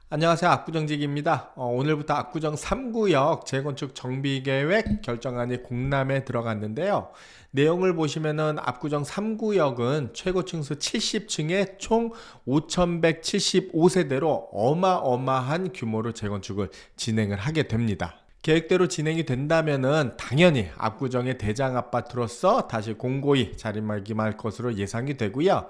안녕하세요. 압구정직입니다. 오늘부터 압구정 3구역 재건축 정비계획 결정안이 공람에 들어갔는데요. 내용을 보시면은 압구정 3구역은 최고 층수 70층에 총 5,175세대로 어마어마한 규모로 재건축을 진행을 하게 됩니다. 계획대로 진행이 된다면은 당연히 압구정의 대장 아파트로서 다시 공고히 자리매김할 것으로 예상이 되고요.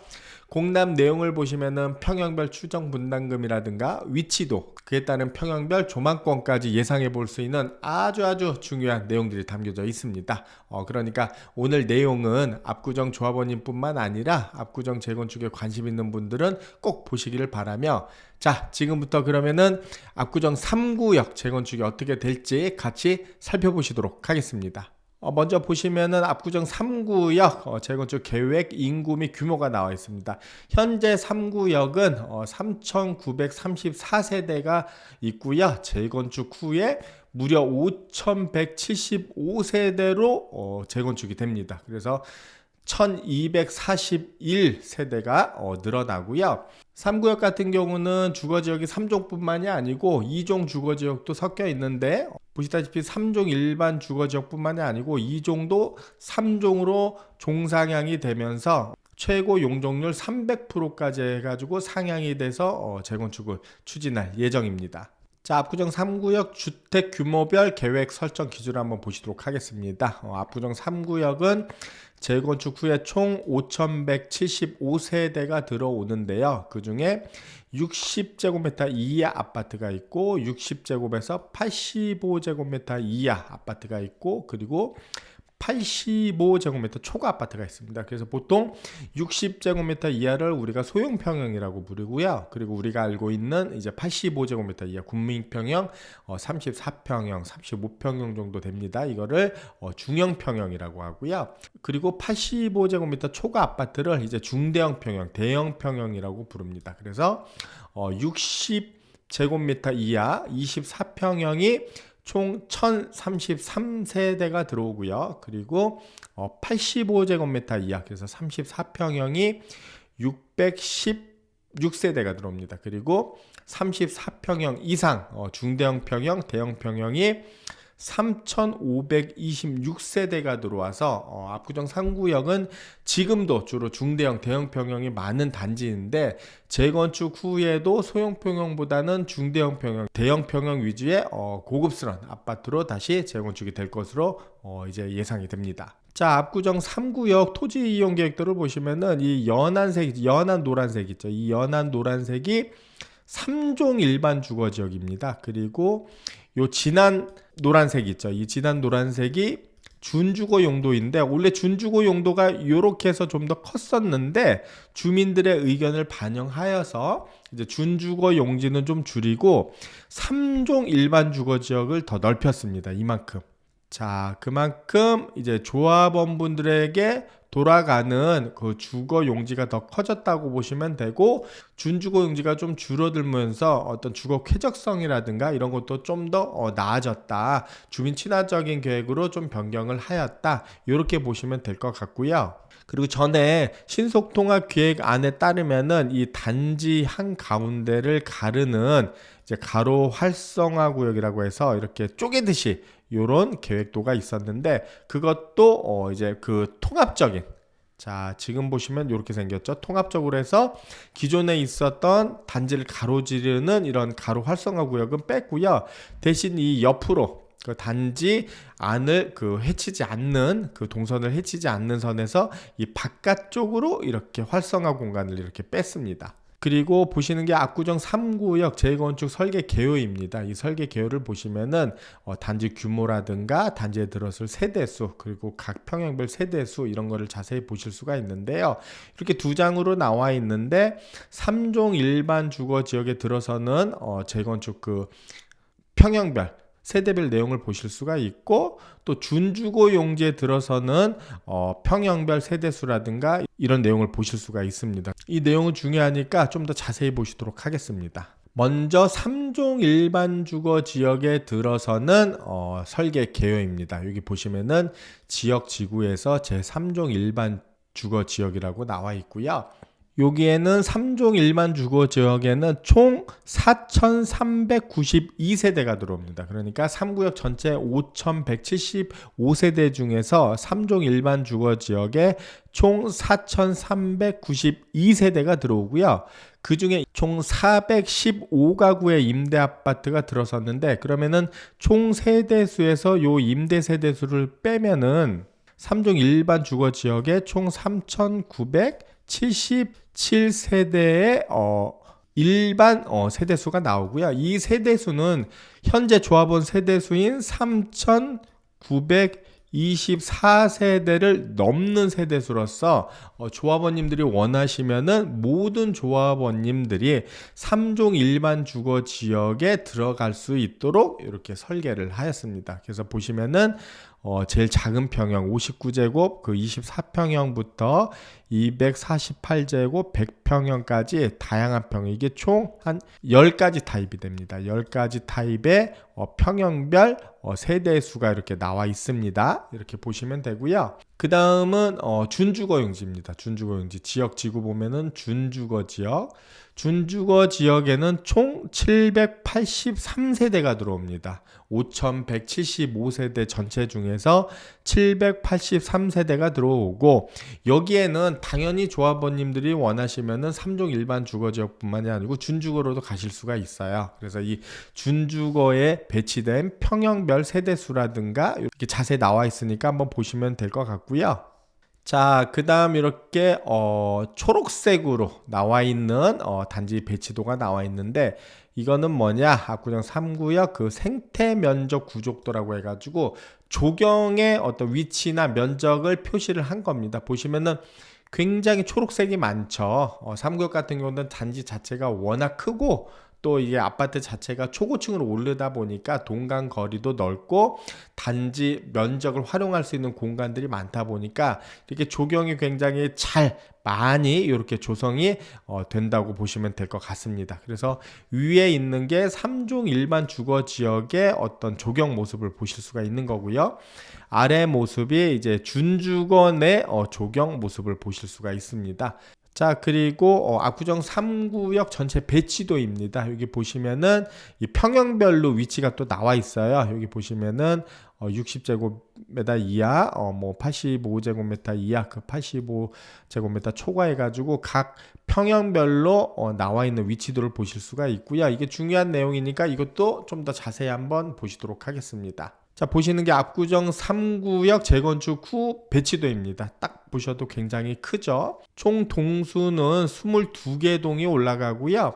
공람 내용을 보시면은 평형별 추정 분담금이라든가 위치도, 그에 따른 평형별 조망권까지 예상해 볼 수 있는 아주 중요한 내용들이 담겨져 있습니다. 그러니까 오늘 내용은 압구정 조합원님뿐만 아니라 압구정 재건축에 관심 있는 분들은 꼭 보시기를 바라며, 자, 지금부터 그러면은 압구정 3구역 재건축이 어떻게 될지 같이 살펴보시도록 하겠습니다. 먼저 보시면은 압구정 3구역 재건축 계획 인구 및 규모가 나와 있습니다. 현재 3구역은 3,934세대가 있고요. 재건축 후에 무려 5,175세대로 재건축이 됩니다. 그래서 1241세대가 늘어나고요. 3구역 같은 경우는 주거지역이 3종뿐만이 아니고 2종 주거지역도 섞여 있는데, 보시다시피 3종 일반 주거지역뿐만이 아니고 2종도 3종으로 종상향이 되면서 최고 용적률 300%까지 해가지고 상향이 돼서 재건축을 추진할 예정입니다. 자, 압구정 3구역 주택 규모별 계획 설정 기준을 한번 보시도록 하겠습니다. 압구정 3구역은 재건축 후에 총 5,175세대가 들어오는데요. 그 중에 60제곱미터 이하 아파트가 있고 60제곱에서 85제곱미터 이하 아파트가 있고, 그리고 85제곱미터 초과 아파트가 있습니다. 그래서 보통 60제곱미터 이하를 우리가 소형평형이라고 부르고요. 그리고 우리가 알고 있는 이제 85제곱미터 이하 군민평형, 34평형, 35평형 정도 됩니다. 이거를 중형평형이라고 하고요. 그리고 85제곱미터 초과 아파트를 이제 중대형평형, 대형평형이라고 부릅니다. 그래서 60제곱미터 이하 24평형이 총 1033세대가 들어오고요. 그리고 85제곱미터 이하, 그래서 34평형이 616세대가 들어옵니다. 그리고 34평형 이상 중대형 평형, 대형 평형이 3,526세대가 들어와서 압구정 3구역은 지금도 주로 중대형, 대형 평형이 많은 단지인데, 재건축 후에도 소형 평형보다는 중대형 평형, 대형 평형 위주의 고급스러운 아파트로 다시 재건축이 될 것으로 이제 예상이 됩니다. 자, 압구정 3구역 토지 이용 계획도를 보시면은 이 연한 노란색 있죠. 이 연한 노란색이 3종 일반 주거 지역입니다. 그리고 요 진한 노란색 있죠. 이 진한 노란색이 준주거 용도인데, 원래 준주거 용도가 이렇게 해서 좀 더 컸었는데 주민들의 의견을 반영하여서 이제 준주거 용지는 좀 줄이고 3종 일반 주거 지역을 더 넓혔습니다. 이만큼. 자, 그만큼 이제 조합원분들에게 돌아가는 그 주거 용지가 더 커졌다고 보시면 되고, 준주거 용지가 좀 줄어들면서 어떤 주거 쾌적성이라든가 이런 것도 좀 더 나아졌다, 주민 친화적인 계획으로 좀 변경을 하였다, 이렇게 보시면 될 것 같고요. 그리고 전에 신속통합 계획안에 따르면은 이 단지 한 가운데를 가르는 이제 가로 활성화 구역이라고 해서 이렇게 쪼개듯이 요런 계획도가 있었는데, 그것도 이제 그 통합적인, 자, 지금 보시면 이렇게 생겼죠. 통합적으로 해서 기존에 있었던 단지를 가로지르는 이런 가로 활성화 구역은 뺐고요. 대신 이 옆으로 그 단지 안을 해치지 않는, 그 동선을 해치지 않는 선에서 이 바깥쪽으로 이렇게 활성화 공간을 이렇게 뺐습니다. 그리고 보시는 게 압구정 3구역 재건축 설계 개요입니다. 이 설계 개요를 보시면은 단지 규모라든가 단지에 들어설 세대수, 그리고 각 평형별 세대수, 이런 거를 자세히 보실 수가 있는데요. 이렇게 두 장으로 나와 있는데, 3종 일반 주거 지역에 들어서는 재건축 평형별 세대별 내용을 보실 수가 있고, 또 준주거 용지에 들어서는 평형별 세대수라든가 이런 내용을 보실 수가 있습니다. 이 내용은 중요하니까 좀 더 자세히 보시도록 하겠습니다. 먼저 3종 일반 주거 지역에 들어서는 설계 개요입니다. 여기 보시면은 지역 지구에서 제3종 일반 주거 지역이라고 나와 있고요. 여기에는 3종 일반 주거 지역에는 총 4,392세대가 들어옵니다. 그러니까 3구역 전체 5,175세대 중에서 3종 일반 주거 지역에 총 4,392세대가 들어오고요. 그 중에 총 415가구의 임대 아파트가 들어섰는데, 그러면은 총 세대수에서 요 임대 세대수를 빼면은 3종 일반 주거 지역에 총 3,977세대의 일반 세대수가 나오고요. 이 세대수는 현재 조합원 세대수인 3,924세대를 넘는 세대수로서 조합원님들이 원하시면은 모든 조합원님들이 3종 일반 주거 지역에 들어갈 수 있도록 이렇게 설계를 하였습니다. 그래서 보시면은 제일 작은 평형 59제곱, 그 24평형부터 248제곱, 100평형까지 다양한 평형, 이게 총 한 10가지 타입이 됩니다. 10가지 타입의 평형별 세대수가 이렇게 나와 있습니다. 이렇게 보시면 되고요. 그 다음은 준주거용지입니다. 준주거용지 지역 지구 보면은 준주거 지역. 준주거 지역에는 총 783세대가 들어옵니다. 5,175세대 전체 중에서 783세대가 들어오고, 여기에는 당연히 조합원님들이 원하시면은 3종 일반 주거지역뿐만이 아니고 준주거로도 가실 수가 있어요. 그래서 이 준주거에 배치된 평형별 세대수라든가 이렇게 자세히 나와 있으니까 한번 보시면 될 것 같고요. 자, 그 다음 이렇게 초록색으로 나와 있는 단지 배치도가 나와 있는데, 이거는 뭐냐, 압구정 3구역 그 생태 면적 구족도라고 해가지고 조경의 어떤 위치나 면적을 표시를 한 겁니다. 보시면은 굉장히 초록색이 많죠. 3구역 같은 경우는 단지 자체가 워낙 크고, 또 이게 아파트 자체가 초고층으로 오르다 보니까 동간 거리도 넓고 단지 면적을 활용할 수 있는 공간들이 많다 보니까 이렇게 조경이 굉장히 많이 이렇게 조성이 된다고 보시면 될 것 같습니다. 그래서 위에 있는 게 3종 일반 주거 지역의 어떤 조경 모습을 보실 수가 있는 거고요. 아래 모습이 이제 준주거 내 조경 모습을 보실 수가 있습니다. 자, 그리고 압구정 3구역 전체 배치도입니다. 여기 보시면은 이 평형별로 위치가 또 나와 있어요. 여기 보시면은 60제곱미터 이하, 85제곱미터 이하, 그 85제곱미터 초과해 가지고 각 평형별로 나와 있는 위치도를 보실 수가 있고요. 이게 중요한 내용이니까 이것도 좀 더 자세히 한번 보시도록 하겠습니다. 자, 보시는 게 압구정 3구역 재건축 후 배치도입니다. 딱 보셔도 굉장히 크죠. 총 동수는 22개 동이 올라가고요.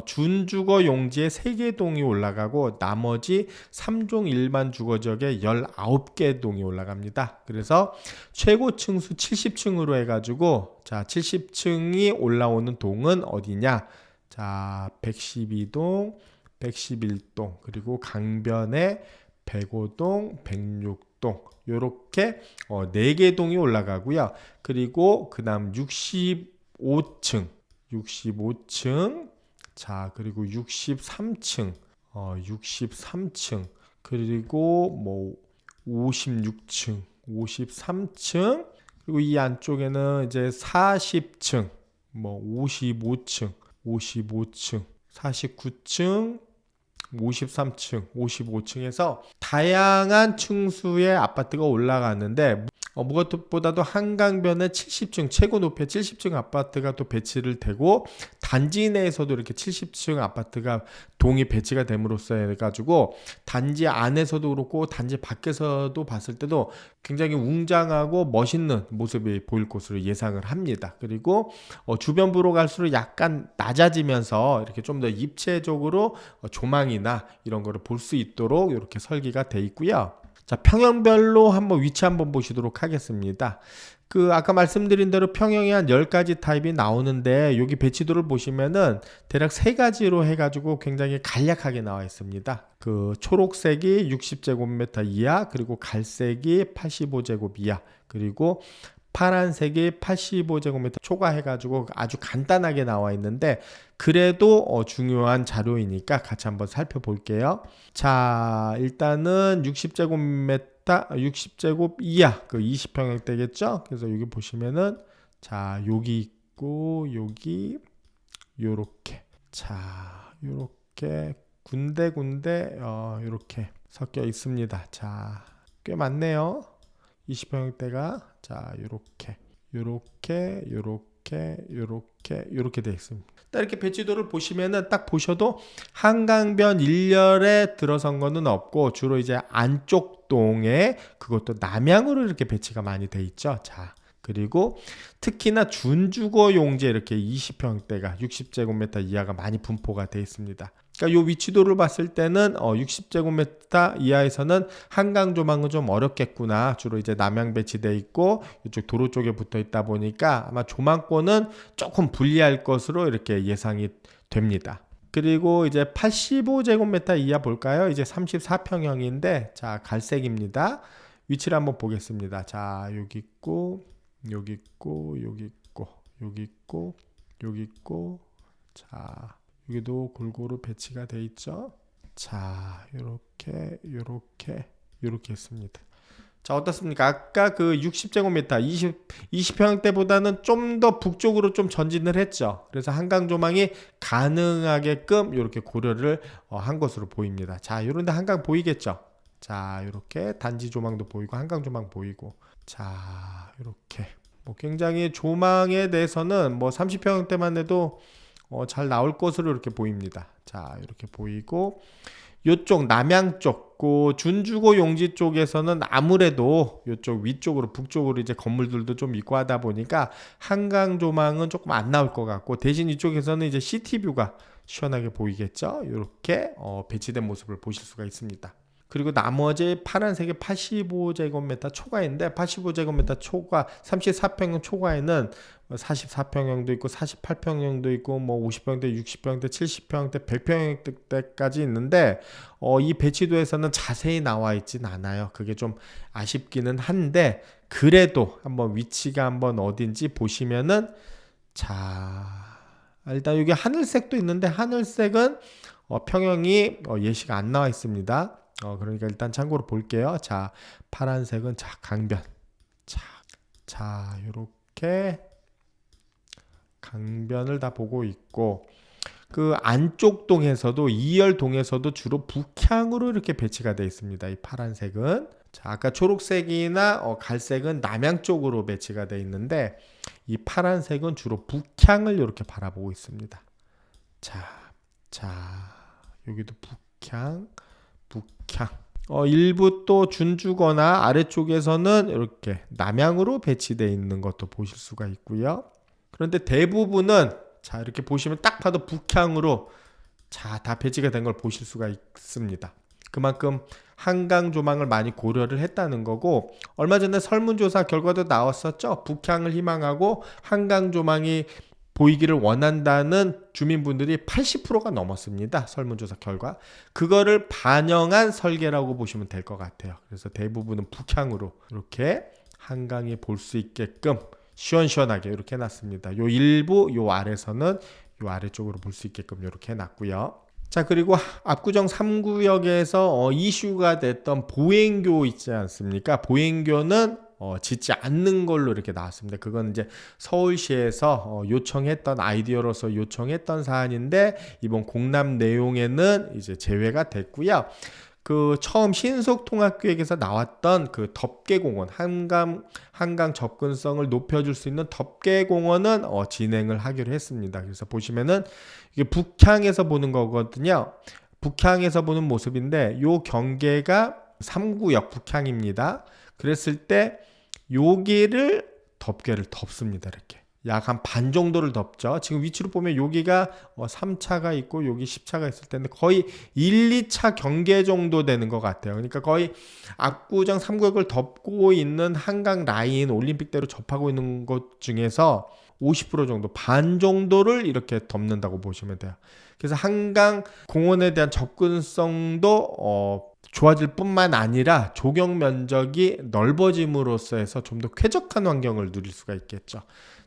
준주거 용지에 3개 동이 올라가고 나머지 3종 일반 주거지역에 19개 동이 올라갑니다. 그래서 최고층 수 70층으로 해가지고, 자, 70층이 올라오는 동은 어디냐? 자, 112동, 111동, 그리고 강변에 105동, 106동 요렇게 4개 동이 올라가고요. 그리고 그 다음 65층, 자, 그리고 63층, 그리고 뭐 56층, 53층, 그리고 이 안쪽에는 이제 40층, 뭐 55층, 49층, 53층, 55층에서 다양한 층수의 아파트가 올라갔는데, 무엇보다도 한강변에 70층, 최고 높이 70층 아파트가 또 배치를 되고, 단지 내에서도 이렇게 70층 아파트가 동이 배치가 됨으로써 해가지고 단지 안에서도 그렇고 단지 밖에서도 봤을 때도 굉장히 웅장하고 멋있는 모습이 보일 것으로 예상을 합니다. 그리고 주변부로 갈수록 약간 낮아지면서 이렇게 좀 더 입체적으로 조망이나 이런 거를 볼 수 있도록 이렇게 설계가 돼 있고요. 자, 평형별로 한번 위치 한번 보시도록 하겠습니다. 그 아까 말씀드린 대로 평형이 한 10가지 타입이 나오는데, 여기 배치도를 보시면은 대략 3가지로 해가지고 굉장히 간략하게 나와 있습니다. 그 초록색이 60제곱미터 이하, 그리고 갈색이 85제곱 이하, 그리고 파란색이 85제곱미터 초과해가지고 아주 간단하게 나와 있는데, 그래도 중요한 자료이니까 같이 한번 살펴볼게요. 자, 일단은 60제곱 이하, 그 20평형대겠죠? 그래서 여기 보시면은, 자, 여기 그리고 여기 요렇게, 자 요렇게 군데군데 요렇게 섞여 있습니다. 자, 꽤 많네요. 20평형대가. 자, 요렇게 되어 있습니다. 딱 이렇게 배치도를 보시면은 딱 보셔도 한강변 일렬에 들어선 거는 없고, 주로 이제 안쪽 동에, 그것도 남향으로 이렇게 배치가 많이 돼 있죠. 자, 그리고 특히나 준주거 용지에 이렇게 20평대가 60제곱미터 이하가 많이 분포가 돼 있습니다. 그러니까 이 위치도를 봤을 때는 60제곱미터 이하에서는 한강 조망은 좀 어렵겠구나. 주로 이제 남향 배치돼 있고 이쪽 도로 쪽에 붙어 있다 보니까 아마 조망권은 조금 불리할 것으로 이렇게 예상이 됩니다. 그리고 이제 85제곱미터 이하 볼까요? 이제 34평형인데, 자, 갈색입니다. 위치를 한번 보겠습니다. 자, 여기 있고, 여기 있고, 여기 있고, 여기 있고, 여기 있고, 자, 여기도 골고루 배치가 돼 있죠. 자, 요렇게 있습니다. 자, 어떻습니까? 아까 그 60제곱미터 20평대보다는 좀 더 북쪽으로 좀 전진을 했죠. 그래서 한강 조망이 가능하게끔 이렇게 고려를 한 것으로 보입니다. 자, 요런데 한강 보이겠죠? 자, 이렇게 단지 조망도 보이고 한강 조망 보이고, 자, 이렇게 뭐 굉장히 조망에 대해서는 뭐 30평대만 해도 잘 나올 것으로 이렇게 보입니다. 자, 이렇게 보이고, 요쪽 남향 쪽, 그 준주거 용지 쪽에서는 아무래도 요쪽 위쪽으로 북쪽으로 이제 건물들도 좀 있고 하다 보니까 한강 조망은 조금 안 나올 것 같고, 대신 이쪽에서는 이제 시티뷰가 시원하게 보이겠죠. 이렇게 배치된 모습을 보실 수가 있습니다. 그리고 나머지 파란색의 85제곱미터 초과인데, 85제곱미터 초과 34평형 초과에는 44평형도 있고 48평형도 있고 뭐 50평대, 60평대, 70평대, 100평대까지 있는데 이 배치도에서는 자세히 나와 있진 않아요. 그게 좀 아쉽기는 한데, 그래도 한번 위치가 한번 어딘지 보시면은, 자, 일단 여기 하늘색도 있는데 하늘색은 평형이 예시가 안 나와 있습니다. 그러니까 일단 참고로 볼게요. 자, 파란색은 자, 강변. 자, 요렇게 강변을 다 보고 있고, 그 안쪽 동에서도 2열 동에서도 주로 북향으로 이렇게 배치가 되어 있습니다. 이 파란색은. 자, 아까 초록색이나 갈색은 남향 쪽으로 배치가 되어 있는데, 이 파란색은 주로 북향을 이렇게 바라보고 있습니다. 자, 여기도 북향. 일부 또 준주거나 아래쪽에서는 이렇게 남향으로 배치되어 있는 것도 보실 수가 있고요. 그런데 대부분은, 자, 이렇게 보시면 딱 봐도 북향으로, 자, 다 배치가 된 걸 보실 수가 있습니다. 그만큼 한강 조망을 많이 고려를 했다는 거고, 얼마 전에 설문조사 결과도 나왔었죠. 북향을 희망하고 한강 조망이 보이기를 원한다는 주민분들이 80%가 넘었습니다. 설문조사 결과. 그거를 반영한 설계라고 보시면 될 것 같아요. 그래서 대부분은 북향으로 이렇게 한강이 볼 수 있게끔 시원시원하게 이렇게 해놨습니다. 요 일부, 요 아래서는 요 아래쪽으로 볼 수 있게끔 이렇게 해놨고요. 자, 그리고 압구정 3구역에서 이슈가 됐던 보행교 있지 않습니까? 보행교는 짓지 않는 걸로 이렇게 나왔습니다. 그건 이제 서울시에서 요청했던 아이디어로서 요청했던 사안인데, 이번 공람 내용에는 이제 제외가 됐고요. 그 처음 신속통합계획에서 나왔던 그 덮개공원, 한강 접근성을 높여줄 수 있는 덮개공원은 진행을 하기로 했습니다. 그래서 보시면은 이게 북향에서 보는 거거든요. 북향에서 보는 모습인데, 요 경계가 3구역 북향입니다. 그랬을 때 여기를 덮개를 덮습니다. 이렇게 약 한 반 정도를 덮죠. 지금 위치로 보면 여기가 3차가 있고 여기 10차가 있을 텐데 거의 1, 2차 경계 정도 되는 것 같아요. 그러니까 거의 압구정 3구역을 덮고 있는 한강 라인, 올림픽대로 접하고 있는 것 중에서 50% 정도, 반 정도를 이렇게 덮는다고 보시면 돼요. 그래서 한강 공원에 대한 접근성도 좋아질 뿐만 아니라 조경 면적이 넓어짐으로써 해서 좀 더 쾌적한 환경을 누릴 수가 있겠죠.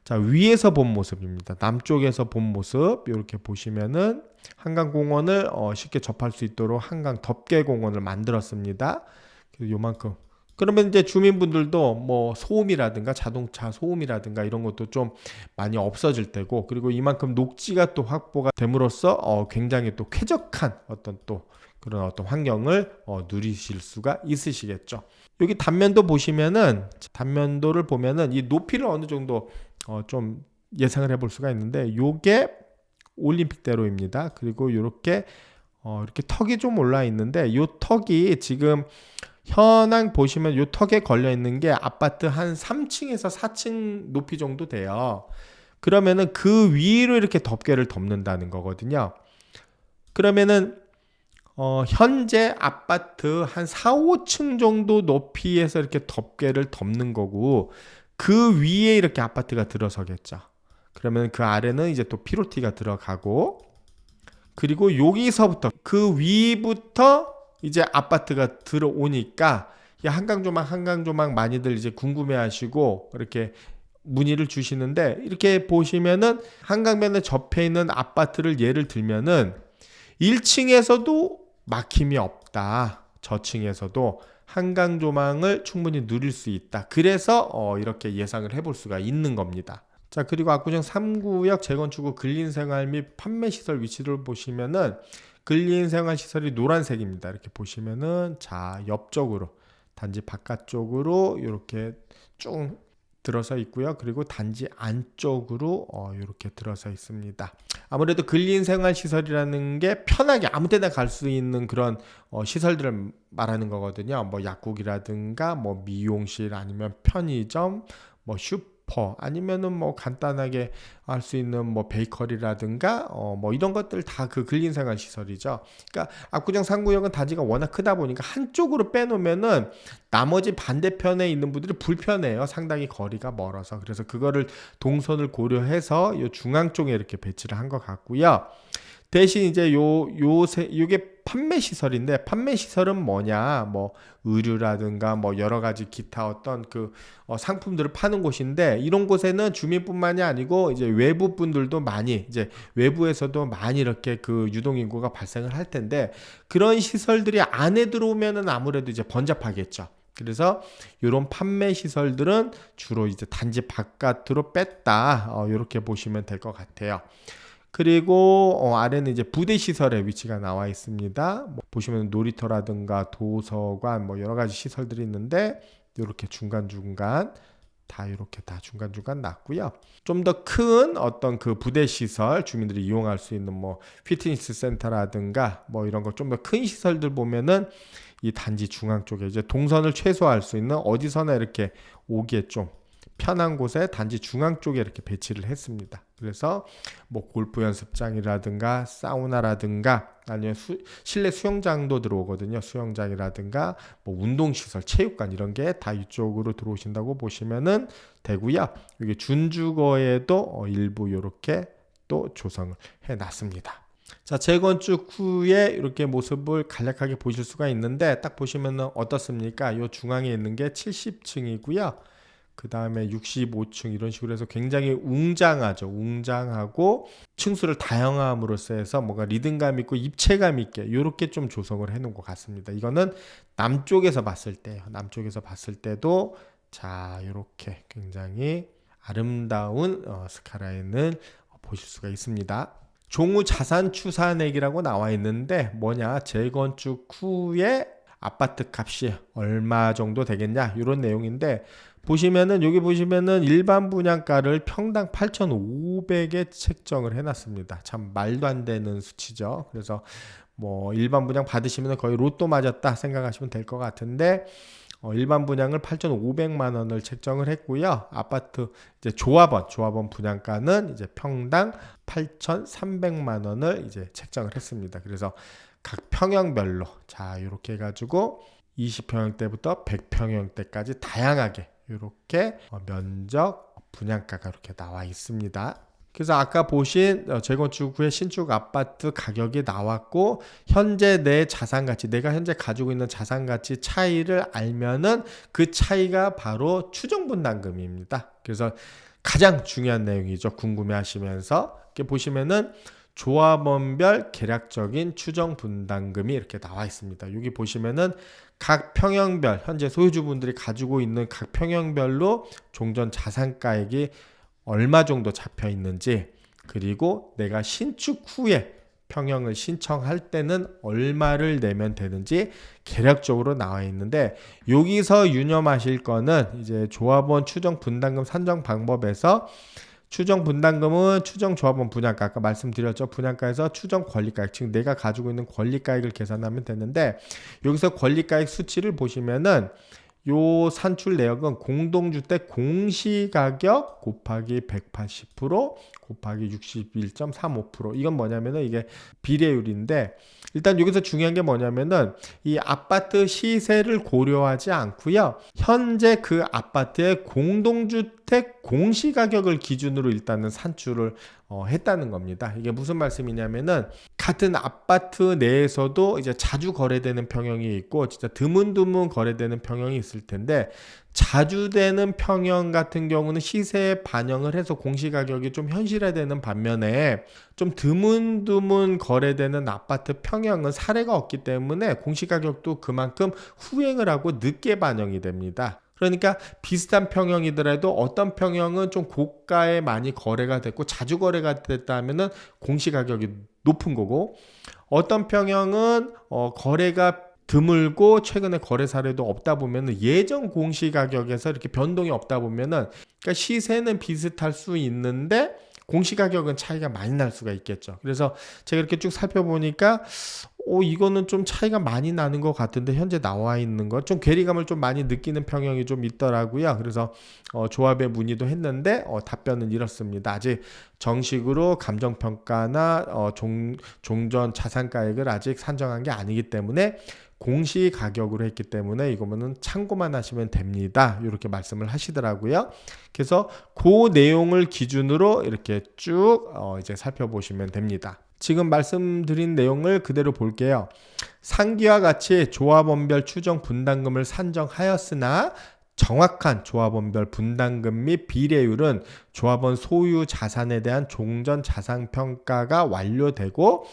자, 위에서 본 모습입니다. 남쪽에서 본 모습 이렇게 보시면은 한강공원을 쉽게 접할 수 있도록 한강 덮개공원을 만들었습니다. 그래서 요만큼 그러면 이제 주민분들도 뭐 소음이라든가 자동차 소음이라든가 이런 것도 좀 많이 없어질 테고, 그리고 이만큼 녹지가 또 확보가 됨으로써 굉장히 또 쾌적한 어떤 또 그런 어떤 환경을 누리실 수가 있으시겠죠. 여기 단면도 보시면은, 단면도를 보면은 이 높이를 어느 정도 좀 예상을 해볼 수가 있는데, 요게 올림픽대로입니다. 그리고 이렇게 이렇게 턱이 좀 올라 있는데, 요 턱이 지금 현황 보시면 요 턱에 걸려 있는 게 아파트 한 3층에서 4층 높이 정도 돼요. 그러면은 그 위로 이렇게 덮개를 덮는다는 거거든요. 그러면은 현재 아파트 한 4, 5층 정도 높이에서 이렇게 덮개를 덮는 거고, 그 위에 이렇게 아파트가 들어서겠죠. 그러면 그 아래는 이제 또 피로티가 들어가고, 그리고 여기서부터 그 위부터 이제 아파트가 들어오니까 한강조망 한강조망 많이들 이제 궁금해하시고 이렇게 문의를 주시는데, 이렇게 보시면은 한강변에 접해 있는 아파트를 예를 들면은 1층에서도 막힘이 없다, 저층에서도 한강조망을 충분히 누릴 수 있다. 그래서 이렇게 예상을 해볼 수가 있는 겁니다. 자, 그리고 압구정 3구역 재건축 후 근린생활 및 판매시설 위치를 보시면은 근린생활 시설이 노란색입니다. 이렇게 보시면은, 자, 옆쪽으로 단지 바깥쪽으로 이렇게 쭉 들어서 있고요. 그리고 단지 안쪽으로 이렇게 들어서 있습니다. 아무래도 근린생활 시설이라는 게 편하게 아무 데나 갈 수 있는 그런 시설들을 말하는 거거든요. 뭐 약국이라든가 뭐 미용실 아니면 편의점, 뭐 슈퍼 아니면은 뭐 간단하게 할 수 있는 뭐 베이커리라든가 뭐 이런 것들 다 그 근린생활 시설이죠. 그러니까 압구정 3구역은 단지가 워낙 크다 보니까 한쪽으로 빼놓으면은 나머지 반대편에 있는 분들이 불편해요. 상당히 거리가 멀어서. 그래서 그거를 동선을 고려해서 요 중앙 쪽에 이렇게 배치를 한 것 같고요. 대신 이제 요게 판매 시설인데, 판매 시설은 뭐냐, 뭐 의류라든가 뭐 여러 가지 기타 어떤 그 상품들을 파는 곳인데, 이런 곳에는 주민뿐만이 아니고 이제 외부 분들도 많이, 이제 외부에서도 많이 이렇게 그 유동 인구가 발생을 할 텐데, 그런 시설들이 안에 들어오면은 아무래도 이제 번잡하겠죠. 그래서 이런 판매 시설들은 주로 이제 단지 바깥으로 뺐다, 이렇게 보시면 될 것 같아요. 그리고 아래는 이제 부대 시설의 위치가 나와 있습니다. 뭐 보시면 놀이터라든가 도서관 뭐 여러 가지 시설들이 있는데, 이렇게 중간중간 다 이렇게 다 중간중간 놨고요. 좀 더 큰 어떤 그 부대 시설, 주민들이 이용할 수 있는 뭐 피트니스 센터라든가 뭐 이런 거 좀 더 큰 시설들 보면은 이 단지 중앙 쪽에 이제 동선을 최소화할 수 있는, 어디서나 이렇게 오기에 좀 편한 곳에 단지 중앙 쪽에 이렇게 배치를 했습니다. 그래서 뭐 골프 연습장이라든가 사우나라든가 아니면 실내 수영장도 들어오거든요. 수영장이라든가 뭐 운동시설, 체육관 이런 게 다 이쪽으로 들어오신다고 보시면은 되고요. 여기 준주거에도 일부 이렇게 또 조성을 해놨습니다. 자, 재건축 후에 이렇게 모습을 간략하게 보실 수가 있는데, 딱 보시면은 어떻습니까? 이 중앙에 있는 게 70층이고요. 그 다음에 65층 이런 식으로 해서 굉장히 웅장하죠. 웅장하고 층수를 다양함으로써 해서 뭔가 리듬감 있고 입체감 있게 이렇게 좀 조성을 해놓은 것 같습니다. 이거는 남쪽에서 봤을 때요. 남쪽에서 봤을 때도 자, 이렇게 굉장히 아름다운 스카이라인을 보실 수가 있습니다. 종우 자산 추산액이라고 나와 있는데, 뭐냐, 재건축 후에 아파트 값이 얼마 정도 되겠냐 이런 내용인데, 보시면은 여기 보시면은 일반 분양가를 평당 8,500에 책정을 해놨습니다. 참 말도 안 되는 수치죠. 그래서 뭐 일반 분양 받으시면 거의 로또 맞았다 생각하시면 될 것 같은데, 일반 분양을 8,500만 원을 책정을 했고요. 아파트 이제 조합원 분양가는 이제 평당 8,300만 원을 이제 책정을 했습니다. 그래서 각 평형별로 자, 이렇게 해가지고 20평형대부터 100평형대까지 다양하게 이렇게 면적 분양가가 이렇게 나와 있습니다. 그래서 아까 보신 재건축 후에 신축 아파트 가격이 나왔고, 현재 내 자산가치, 내가 현재 가지고 있는 자산가치 차이를 알면은 그 차이가 바로 추정분담금입니다. 그래서 가장 중요한 내용이죠. 궁금해 하시면서 이렇게 보시면은 조합원별 계략적인 추정 분담금이 이렇게 나와 있습니다. 여기 보시면은 각 평형별, 현재 소유주분들이 가지고 있는 각 평형별로 종전 자산가액이 얼마 정도 잡혀 있는지, 그리고 내가 신축 후에 평형을 신청할 때는 얼마를 내면 되는지 계략적으로 나와 있는데, 여기서 유념하실 거는 이제 조합원 추정 분담금 산정 방법에서 추정 분담금은 추정 조합원 분양가, 아까 말씀드렸죠. 분양가에서 추정 권리가액, 즉 내가 가지고 있는 권리가액을 계산하면 되는데, 여기서 권리가액 수치를 보시면은 요 산출 내역은 공동주택 공시가격 곱하기 180% 곱하기 61.35%. 이건 뭐냐면은 이게 비례율인데, 일단 여기서 중요한 게 뭐냐면은 이 아파트 시세를 고려하지 않고요, 현재 그 아파트의 공동주택 공시가격을 기준으로 일단은 산출을 했다는 겁니다. 이게 무슨 말씀이냐면은 같은 아파트 내에서도 이제 자주 거래되는 평형이 있고 진짜 드문드문 거래되는 평형이 있을 텐데, 자주 되는 평형 같은 경우는 시세에 반영을 해서 공시가격이 좀 현실화되는 반면에, 좀 드문드문 거래되는 아파트 평형은 사례가 없기 때문에 공시가격도 그만큼 후행을 하고 늦게 반영이 됩니다. 그러니까 비슷한 평형이더라도 어떤 평형은 좀 고가에 많이 거래가 됐고 자주 거래가 됐다 하면은 공시가격이 높은 거고, 어떤 평형은 거래가 드물고 최근에 거래 사례도 없다 보면은 예전 공시가격에서 이렇게 변동이 없다 보면은, 그러니까 시세는 비슷할 수 있는데 공시가격은 차이가 많이 날 수가 있겠죠. 그래서 제가 이렇게 쭉 살펴보니까 이거는 좀 차이가 많이 나는 것 같은데, 현재 나와 있는 거 좀 괴리감을 좀 많이 느끼는 평형이 좀 있더라고요. 그래서 조합에 문의도 했는데 답변은 이렇습니다. 아직 정식으로 감정평가나 종전 자산가액을 아직 산정한 게 아니기 때문에 공시가격으로 했기 때문에 이거는 참고만 하시면 됩니다. 이렇게 말씀을 하시더라고요. 그래서 그 내용을 기준으로 이렇게 쭉 이제 살펴보시면 됩니다. 지금 말씀드린 내용을 그대로 볼게요. 상기와 같이 조합원별 추정 분담금을 산정하였으나 정확한 조합원별 분담금 및 비례율은 조합원 소유 자산에 대한 종전 자산 평가가 완료되고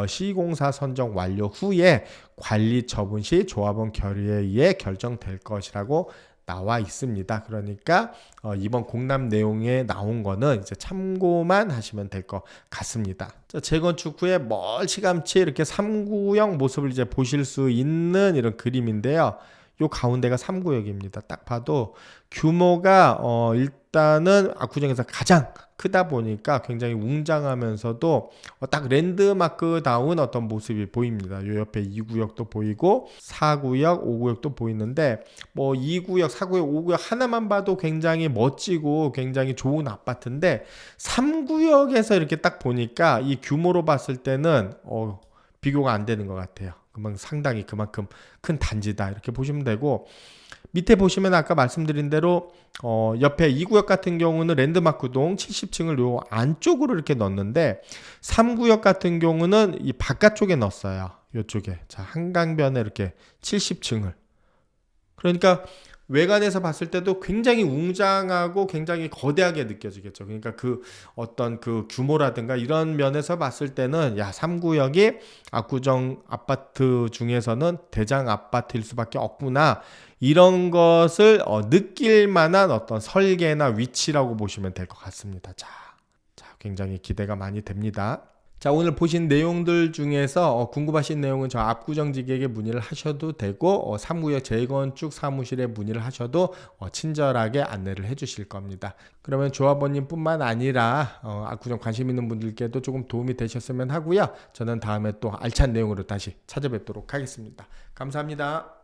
시공사 선정 완료 후에 관리 처분 시 조합원 결의에 의해 결정될 것이라고 나와 있습니다. 그러니까 이번 공람 내용에 나온 거는 이제 참고만 하시면 될 것 같습니다. 재건축 후에 멀찌감치 이렇게 3구역 모습을 이제 보실 수 있는 이런 그림인데요. 요 가운데가 3구역입니다. 딱 봐도 규모가 일단은 압구정에서 가장 크다 보니까 굉장히 웅장하면서도 딱 랜드마크다운 어떤 모습이 보입니다. 요 옆에 2구역도 보이고 4구역, 5구역도 보이는데, 뭐 2구역, 4구역, 5구역 하나만 봐도 굉장히 멋지고 굉장히 좋은 아파트인데 3구역에서 이렇게 딱 보니까 이 규모로 봤을 때는 비교가 안 되는 것 같아요. 상당히 그만큼 큰 단지다 이렇게 보시면 되고, 밑에 보시면 아까 말씀드린 대로 옆에 2구역 같은 경우는 랜드마크동 70층을 요 안쪽으로 이렇게 넣었는데, 3구역 같은 경우는 이 바깥쪽에 넣었어요. 이쪽에 자 한강변에 이렇게 70층을. 그러니까 외관에서 봤을 때도 굉장히 웅장하고 굉장히 거대하게 느껴지겠죠. 그러니까 그 어떤 그 규모라든가 이런 면에서 봤을 때는 3구역이 압구정 아파트 중에서는 대장 아파트일 수밖에 없구나, 이런 것을 느낄 만한 어떤 설계나 위치라고 보시면 될 것 같습니다. 자, 굉장히 기대가 많이 됩니다. 자, 오늘 보신 내용들 중에서 궁금하신 내용은 저 압구정지기에게 문의를 하셔도 되고 3구역 재건축 사무실에 문의를 하셔도 친절하게 안내를 해주실 겁니다. 그러면 조합원님 뿐만 아니라 압구정 관심 있는 분들께도 조금 도움이 되셨으면 하고요. 저는 다음에 또 알찬 내용으로 다시 찾아뵙도록 하겠습니다. 감사합니다.